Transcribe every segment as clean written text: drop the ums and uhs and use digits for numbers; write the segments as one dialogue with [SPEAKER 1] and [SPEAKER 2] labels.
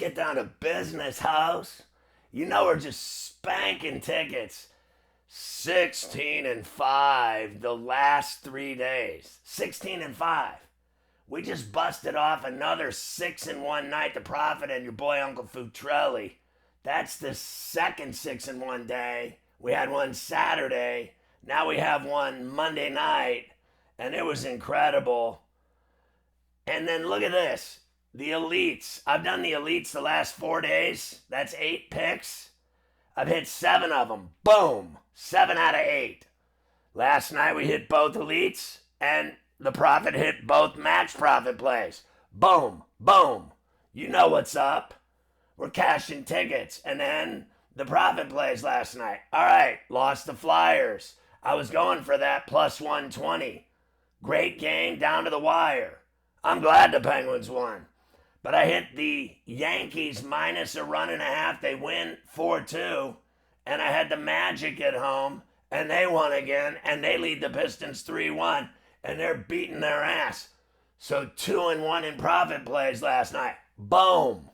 [SPEAKER 1] get down to business, house. You know we're just spanking tickets. 16-5 the last 3 days. 16-5. We just busted off another 6-1 night. The Prophet and your boy Uncle Futrelli. That's the second 6-1 day. We had one Saturday. Now we have one Monday night. And it was incredible. And then look at this. The elites. I've done the elites the last 4 days. That's 8 picks. I've hit 7 of them. Boom. 7 out of 8. Last night we hit both elites, and the Prophet hit both max profit plays. Boom. Boom. You know what's up. We're cashing tickets. And then the Prophet plays last night. All right. Lost the Flyers. I was going for that plus 120. Great game down to the wire. I'm glad the Penguins won. But I hit the Yankees minus a run and a half. They win 4-2. And I had the Magic at home. And they won again. And they lead the Pistons 3-1. And they're beating their ass. So 2-1 in profit plays last night. Boom.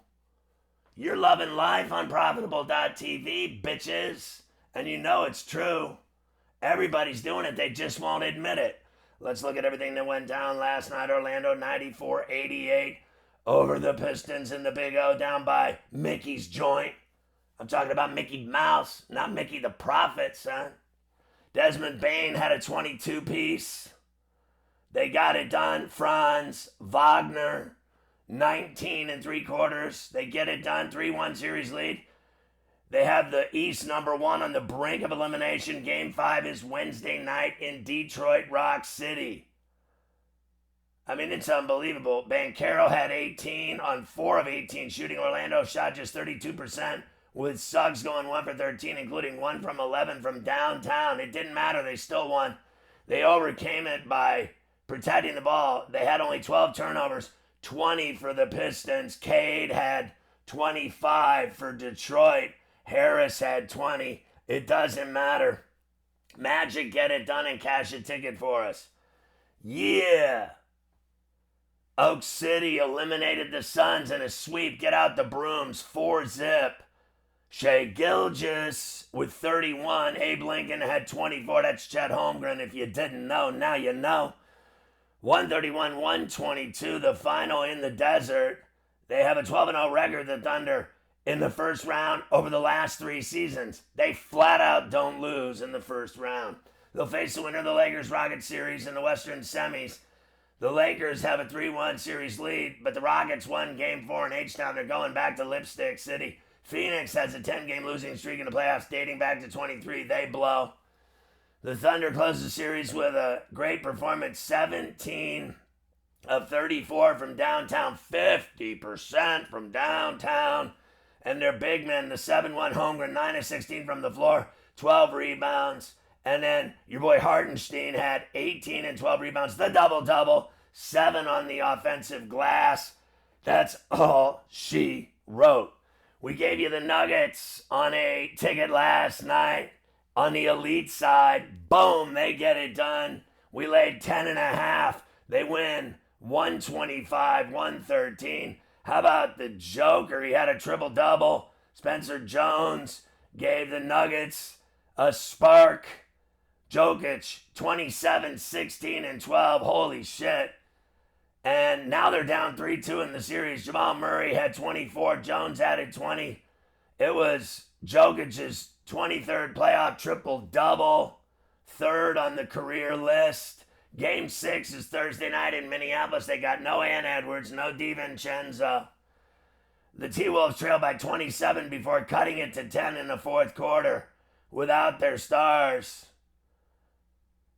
[SPEAKER 1] You're loving life on Profitable.tv, bitches. And you know it's true. Everybody's doing it. They just won't admit it. Let's look at everything that went down last night. Orlando 94-88 over the Pistons in the Big O, down by Mickey's joint. I'm talking about Mickey Mouse, not Mickey the Prophet, son. Desmond Bain had a 22-piece. They got it done. Franz Wagner, 19 3/4. They get it done. 3-1 series lead. They have the East #1 on the brink of elimination. Game 5 is Wednesday night in Detroit Rock City. I mean, it's unbelievable. Banchero had 18 on 4 of 18 shooting. Orlando shot just 32%, with Suggs going 1 for 13, including 1 from 11 from downtown. It didn't matter. They still won. They overcame it by protecting the ball. They had only 12 turnovers, 20 for the Pistons. Cade had 25 for Detroit. Harris had 20. It doesn't matter. Magic get it done and cash a ticket for us. Yeah. Oak City eliminated the Suns in a sweep. Get out the brooms. 4-zip. Shea Gilgeous with 31. Abe Lincoln had 24. That's Chet Holmgren. If you didn't know, now you know. 131-122, the final in the desert. They have a 12-0 record, the Thunder, in the first round over the last 3 seasons. They flat out don't lose in the first round. They'll face the winner of the Lakers-Rockets series in the Western semis. The Lakers have a 3-1 series lead, but the Rockets won Game 4 in H-Town. They're going back to Lipstick City. Phoenix has a 10-game losing streak in the playoffs dating back to 23. They blow. The Thunder close the series with a great performance, 17 of 34 from downtown, 50% from downtown. And their big men, the 7-1 Holmgren, 9 of 16 from the floor, 12 rebounds. And then your boy Hartenstein had 18 and 12 rebounds, the double-double, 7 on the offensive glass. That's all she wrote. We gave you the Nuggets on a ticket last night. On the elite side, boom, they get it done. We laid 10.5. They win 125-113. How about the Joker? He had a triple-double. Spencer Jones gave the Nuggets a spark. Jokic, 27, 16, and 12. Holy shit. And now they're down 3-2 in the series. Jamal Murray had 24. Jones added 20. It was Jokic's 23rd playoff triple-double. 3rd on the career list. Game 6 is Thursday night in Minneapolis. They got no Ann Edwards, no DiVincenzo. The T-Wolves trailed by 27 before cutting it to 10 in the fourth quarter without their stars.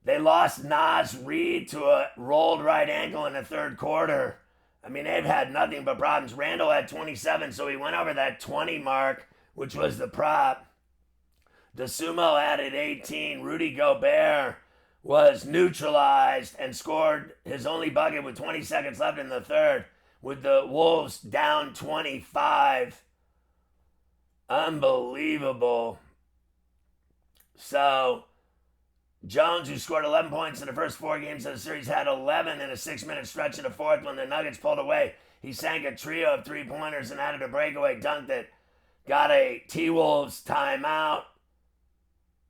[SPEAKER 1] They lost Naz Reid to a rolled right ankle in the third quarter. I mean, they've had nothing but problems. Randall had 27, so he went over that 20 mark, which was the prop. DeSumo added 18. Rudy Gobert was neutralized and scored his only bucket with 20 seconds left in the third, with the Wolves down 25. Unbelievable. So Jones, who scored 11 points in the first 4 games of the series, had 11 in a 6-minute stretch in the fourth when the Nuggets pulled away. He sank a trio of three-pointers and added a breakaway dunk that got a T-Wolves timeout.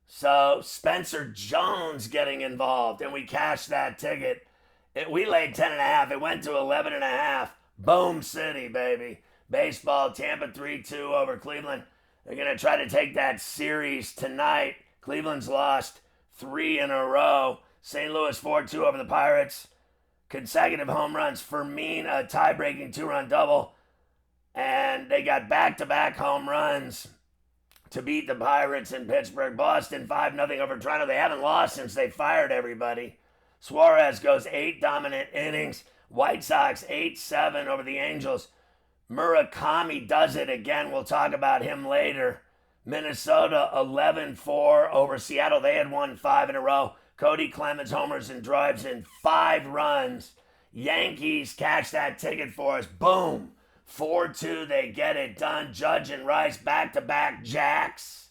[SPEAKER 1] So Spencer Jones getting involved, and we cashed that ticket. We laid 10.5. It went to 11.5. Boom City, baby. Baseball, Tampa 3-2 over Cleveland. They're going to try to take that series tonight. Cleveland's lost 3 in a row. St. Louis 4-2 over the Pirates. Consecutive home runs. Fermin, a tie-breaking 2-run double. And they got back-to-back home runs to beat the Pirates in Pittsburgh. Boston 5-0 over Toronto. They haven't lost since they fired everybody. Suarez goes 8 dominant innings. White Sox 8-7 over the Angels. Murakami does it again. We'll talk about him later. Minnesota 11-4 over Seattle. They had won 5 in a row. Cody Clemens homers and drives in 5 runs. Yankees catch that ticket for us. Boom. 4-2. They get it done. Judge and Rice back-to-back jacks.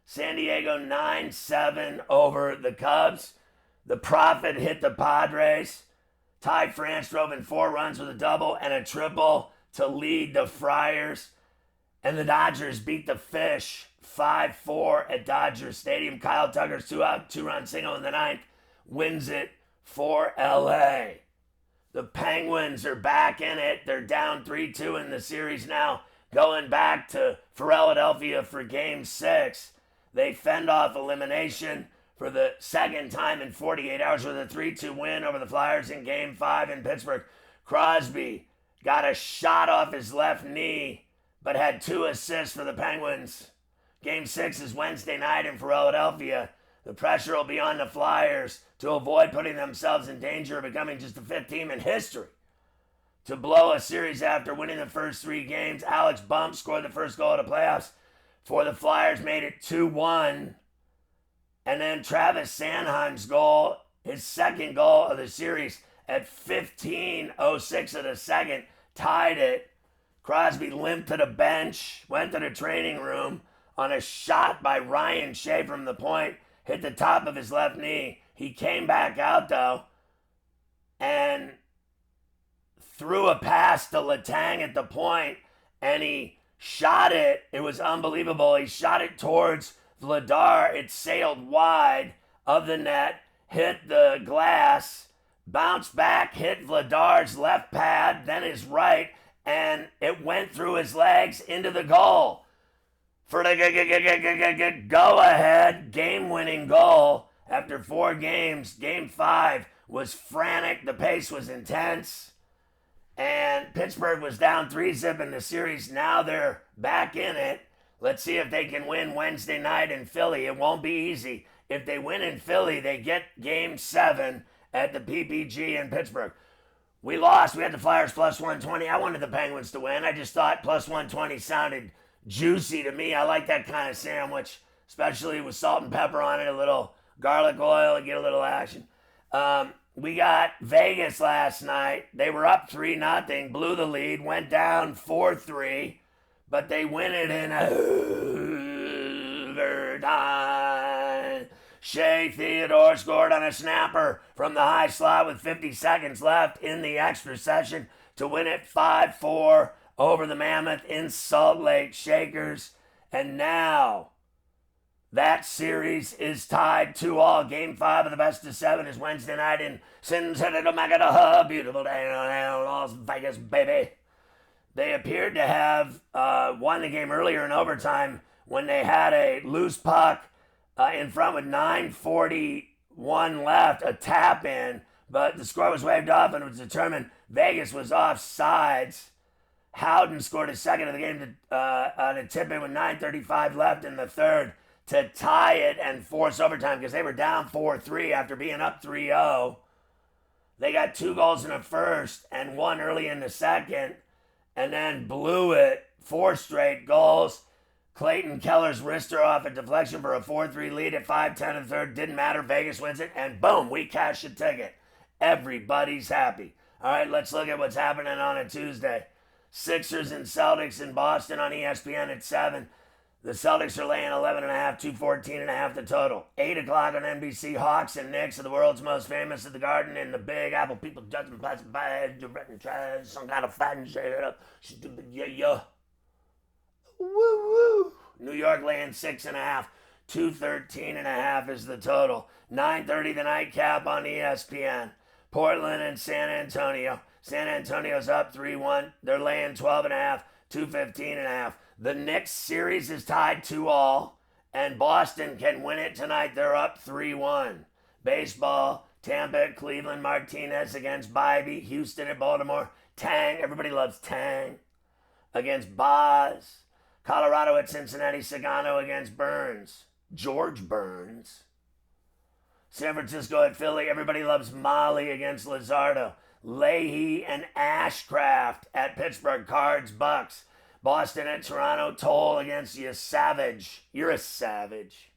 [SPEAKER 1] San Diego 9-7 over the Cubs. The Prophet hit the Padres. Ty France drove in 4 runs with a double and a triple to lead the Friars. And the Dodgers beat the Fish 5-4 at Dodger Stadium. Kyle Tucker's 2-out, 2-run single in the 9th wins it for LA. The Penguins are back in it. They're down 3-2 in the series now, going back to Philadelphia for Game 6. They fend off elimination for the second time in 48 hours with a 3-2 win over the Flyers in Game 5 in Pittsburgh. Crosby got a shot off his left knee, but had 2 assists for the Penguins. Game 6 is Wednesday night in Philadelphia. The pressure will be on the Flyers to avoid putting themselves in danger of becoming just the 5th team in history to blow a series after winning the first 3 games. Alex Bump scored the first goal of the playoffs for the Flyers, made it 2-1. And then Travis Sanheim's goal, his second goal of the series at 15:06 of the second, tied it. Crosby limped to the bench, went to the training room on a shot by Ryan Shea from the point, hit the top of his left knee. He came back out, though, and threw a pass to Letang at the point, and he shot it. It was unbelievable. He shot it towards Vladar. It sailed wide of the net, hit the glass, bounced back, hit Vladar's left pad, then his right, and it went through his legs into the goal for the go-ahead game-winning goal after 4 games. Game 5 was frantic. The pace was intense. And Pittsburgh was down 3-0 in the series. Now they're back in it. Let's see if they can win Wednesday night in Philly. It won't be easy. If they win in Philly, they get Game 7 at the PPG in Pittsburgh. We lost. We had the Flyers plus 120. I wanted the Penguins to win. I just thought plus 120 sounded juicy to me. I like that kind of sandwich, especially with salt and pepper on it, a little garlic oil, and get a little action. We got Vegas last night. They were up 3-0, blew the lead, went down 4-3, but they win it in overtime. Shea Theodore scored on a snapper from the high slot with 50 seconds left in the extra session to win it 5-4 over the Mammoth in Salt Lake Shakers. And now that series is tied 2-2. Game 5 of the best of 7 is Wednesday night in Cincinnati, Magada. Beautiful day in Las Vegas, baby. They appeared to have won the game earlier in overtime when they had a loose puck in front with 9:41 left, a tap in, but the score was waved off and it was determined Vegas was offsides. Howden scored his second of the game on a tip in with 9:35 left in the third to tie it and force overtime because they were down 4-3 after being up 3-0. They got 2 goals in the first and 1 early in the second, and then blew it. 4 straight goals. Clayton Keller's wrister off a deflection for a 4-3 lead at 5:10 in the third. Didn't matter. Vegas wins it, and boom, we cash the ticket. Everybody's happy. All right, let's look at what's happening on a Tuesday. Sixers and Celtics in Boston on ESPN at 7. The Celtics are laying 11.5, 214.5 the total. 8 o'clock on NBC, Hawks and Knicks are the world's most famous at the Garden in the Big Apple. People judging plastic bags, directing trash, some kind of fighting shit up. Yeah. Woo woo. New York laying 6.5, 213.5 is the total. 9:30 the nightcap on ESPN. Portland and San Antonio. San Antonio's up 3-1. They're laying 12.5, 215.5. The Knicks series is tied 2-all, and Boston can win it tonight. They're up 3-1. Baseball, Tampa at Cleveland, Martinez against Bybee. Houston at Baltimore. Tang, everybody loves Tang, against Boz. Colorado at Cincinnati, Sagano against Burns. George Burns. San Francisco at Philly, everybody loves Molly against Luzardo. Leahy and Ashcraft at Pittsburgh, Cards, Bucks. Boston at Toronto, Toll against you, Savage. You're a savage.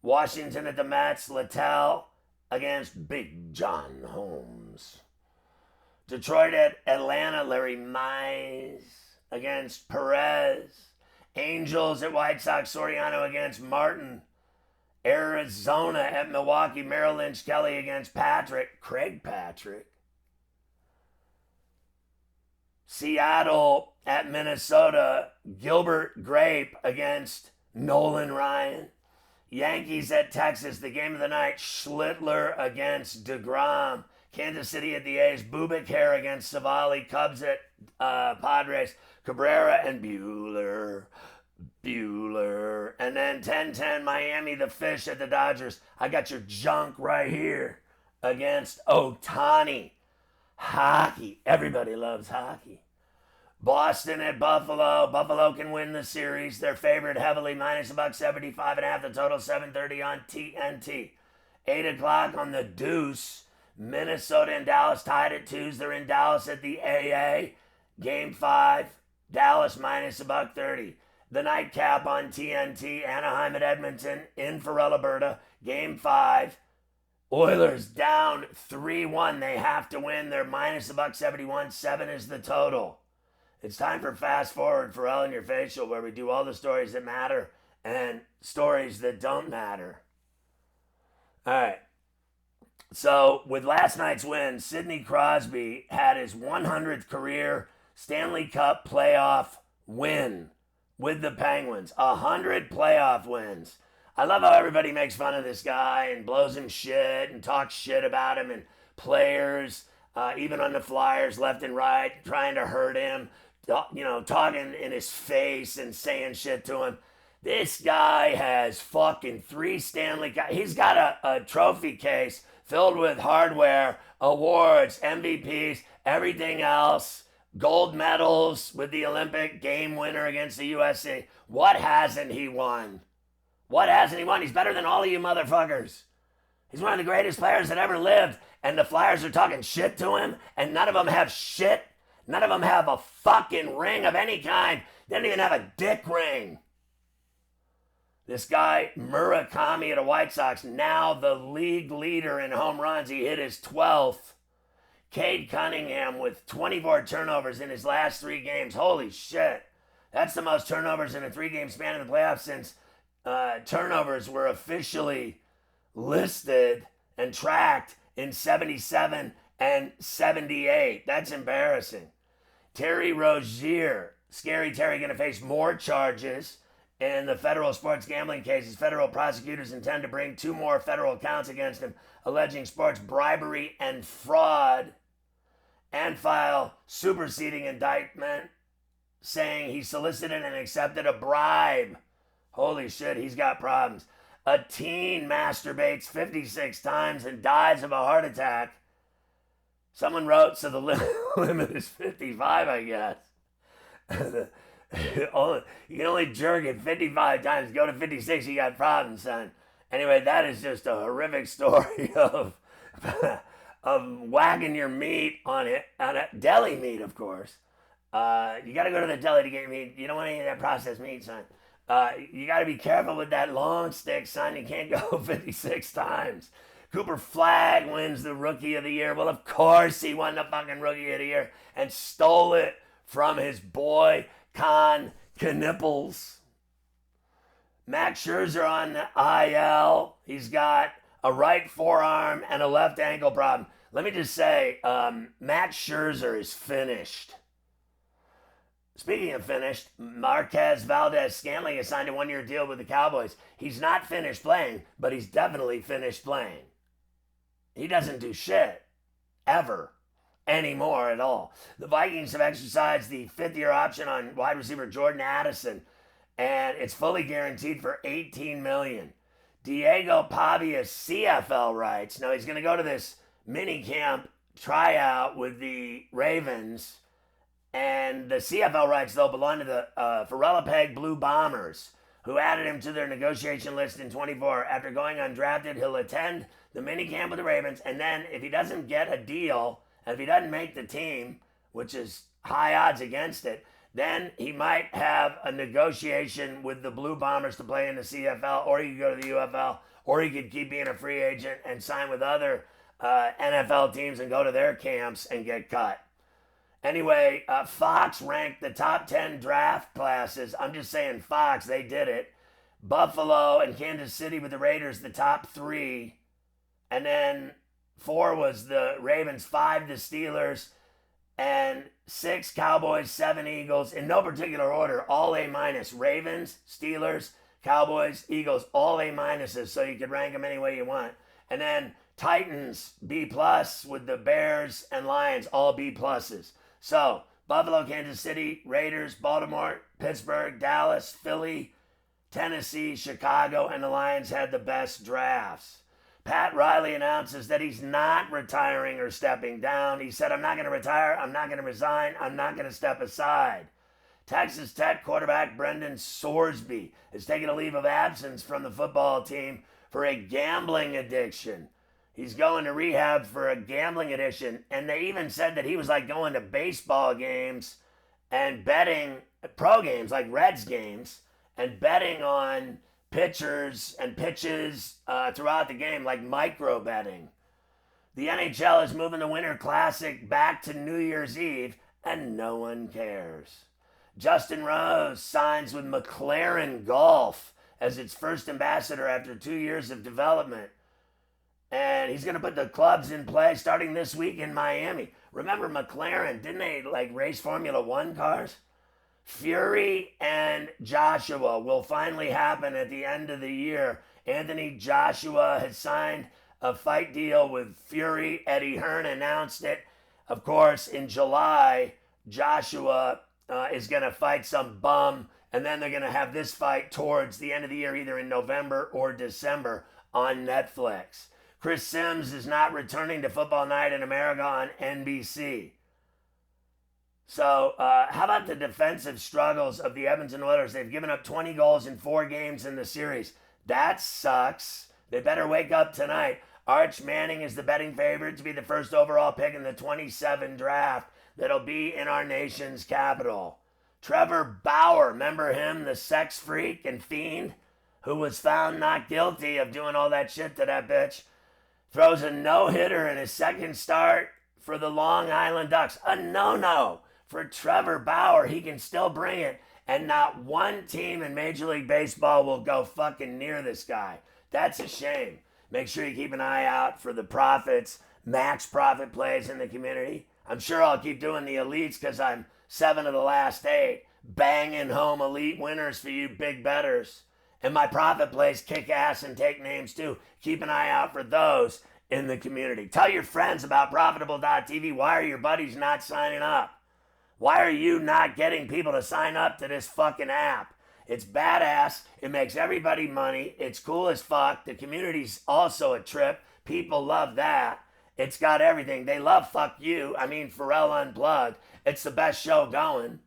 [SPEAKER 1] Washington at the Mets, Littell against Big John Holmes. Detroit at Atlanta, Larry Mize against Perez. Angels at White Sox, Soriano against Martin. Arizona at Milwaukee, Merrill Lynch Kelly against Patrick. Craig Patrick. Seattle at Minnesota, Gilbert Grape against Nolan Ryan. Yankees at Texas, the game of the night, Schlittler against DeGrom. Kansas City at the A's, Bubik Hair against Savali. Cubs at Padres, Cabrera and Bueller. And then 10-10 Miami, the Fish at the Dodgers. I got your junk right here against Ohtani. Hockey. Everybody loves hockey. Boston at Buffalo. Buffalo can win the series. They're favored heavily, minus $175.5. The total 7:30 on TNT. 8 o'clock on the Deuce. Minnesota and Dallas tied at 2s. They're in Dallas at the AA. Game 5. Dallas minus $130. The nightcap on TNT. Anaheim at Edmonton in Farrell, Alberta. Game 5. Oilers down 3-1. They have to win. They're minus $171. 7 is the total. It's time for Fast Forward, Pharrell in Your Facial, where we do all the stories that matter and stories that don't matter. All right. So with last night's win, Sidney Crosby had his 100th career Stanley Cup playoff win with the Penguins. 100 playoff wins. I love how everybody makes fun of this guy and blows him shit and talks shit about him, and players, even on the Flyers, left and right, trying to hurt him, talking in his face and saying shit to him. This guy has fucking 3 Stanley Cups. He's got a trophy case filled with hardware, awards, MVPs, everything else, gold medals with the Olympic game winner against the USA. What hasn't he won? What hasn't he won? He's better than all of you motherfuckers. He's one of the greatest players that ever lived, and the Flyers are talking shit to him, and none of them have shit. None of them have a fucking ring of any kind. They don't even have a dick ring. This guy, Murakami at the White Sox, now the league leader in home runs. He hit his 12th. Cade Cunningham with 24 turnovers in his last 3 games. Holy shit. That's the most turnovers in a 3-game span in the playoffs since turnovers were officially listed and tracked in 77 and 78. That's embarrassing. Terry Rozier, Scary Terry, going to face more charges in the federal sports gambling cases. Federal prosecutors intend to bring 2 more federal counts against him, alleging sports bribery and fraud, and file superseding indictment saying he solicited and accepted a bribe. Holy shit, he's got problems. A teen masturbates 56 times and dies of a heart attack. Someone wrote, so the limit is 55, I guess. You can only jerk it 55 times. Go to 56, you got problems, son. Anyway, that is just a horrific story of whacking your meat on a deli meat, of course. You got to go to the deli to get your meat. You don't want any of that processed meat, son. You got to be careful with that long stick, son. You can't go 56 times. Cooper Flagg wins the Rookie of the Year. Well, of course he won the fucking Rookie of the Year and stole it from his boy, Con Knipples. Max Scherzer on the IL. He's got a right forearm and a left ankle problem. Let me just say, Max Scherzer is finished. Speaking of finished, Marquez Valdez-Scantling has signed a one-year deal with the Cowboys. He's not finished playing, but he's definitely finished playing. He doesn't do shit. Ever. Anymore at all. The Vikings have exercised the fifth-year option on wide receiver Jordan Addison, and it's fully guaranteed for $18 million. Diego Pavia's CFL rights. Now he's going to go to this mini camp tryout with the Ravens, and the CFL rights, though, belong to the Peg Blue Bombers, who added him to their negotiation list in 24. After going undrafted, he'll attend the mini camp with the Ravens, and then if he doesn't get a deal, and if he doesn't make the team, which is high odds against it, then he might have a negotiation with the Blue Bombers to play in the CFL, or he could go to the UFL, or he could keep being a free agent and sign with other NFL teams and go to their camps and get cut. Anyway, Fox ranked the top 10 draft classes. I'm just saying Fox, they did it. Buffalo and Kansas City with the Raiders, the top 3. And then 4 was the Ravens, 5 the Steelers, and 6 Cowboys, 7 Eagles, in no particular order, all A-. Ravens, Steelers, Cowboys, Eagles, all A-, so you could rank them any way you want. And then Titans, B+, with the Bears and Lions, all B+. So, Buffalo, Kansas City, Raiders, Baltimore, Pittsburgh, Dallas, Philly, Tennessee, Chicago, and the Lions had the best drafts. Pat Riley announces that he's not retiring or stepping down. He said, I'm not going to retire, I'm not going to resign, I'm not going to step aside. Texas Tech quarterback Brendan Sorsby is taking a leave of absence from the football team for a gambling addiction. He's going to rehab for a gambling addiction, and they even said that he was like going to baseball games and betting, pro games like Reds games, and betting on pitchers and pitches throughout the game, like micro betting. The NHL is moving the Winter Classic back to New Year's Eve, and no one cares. Justin Rose signs with McLaren Golf as its first ambassador after 2 years of development. And he's going to put the clubs in play starting this week in Miami. Remember McLaren, didn't they like race Formula One cars? Fury and Joshua will finally happen at the end of the year. Anthony Joshua has signed a fight deal with Fury. Eddie Hearn announced it. Of course, in July, Joshua is going to fight some bum, and then they're going to have this fight towards the end of the year, either in November or December on Netflix. Chris Sims is not returning to Football Night in America on NBC. So, how about the defensive struggles of the Edmonton Oilers? They've given up 20 goals in 4 games in the series. That sucks. They better wake up tonight. Arch Manning is the betting favorite to be the first overall pick in the 27 draft that'll be in our nation's capital. Trevor Bauer, remember him, the sex freak and fiend who was found not guilty of doing all that shit to that bitch, throws a no-hitter in his second start for the Long Island Ducks. A no-no for Trevor Bauer. He can still bring it, and not one team in Major League Baseball will go fucking near this guy. That's a shame. Make sure you keep an eye out for the profits, max profit plays in the community. I'm sure I'll keep doing the elites because I'm 7 of the last 8, banging home elite winners for you big bettors. And my profit plays kick ass and take names too. Keep an eye out for those in the community. Tell your friends about Profitable.tv. Why are your buddies not signing up? Why are you not getting people to sign up to this fucking app? It's badass. It makes everybody money. It's cool as fuck. The community's also a trip. People love that. It's got everything. They love Fuck You. I mean, Pharrell Unplugged. It's the best show going.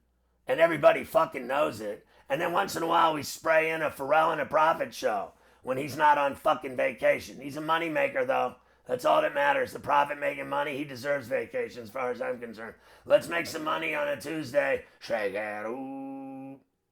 [SPEAKER 1] And everybody fucking knows it. And then once in a while we spray in a Pharrell and a Profit show when he's not on fucking vacation. He's a money maker though. That's all that matters. The Prophet making money. He deserves vacation as far as I'm concerned. Let's make some money on a Tuesday. Shake it. Ooh.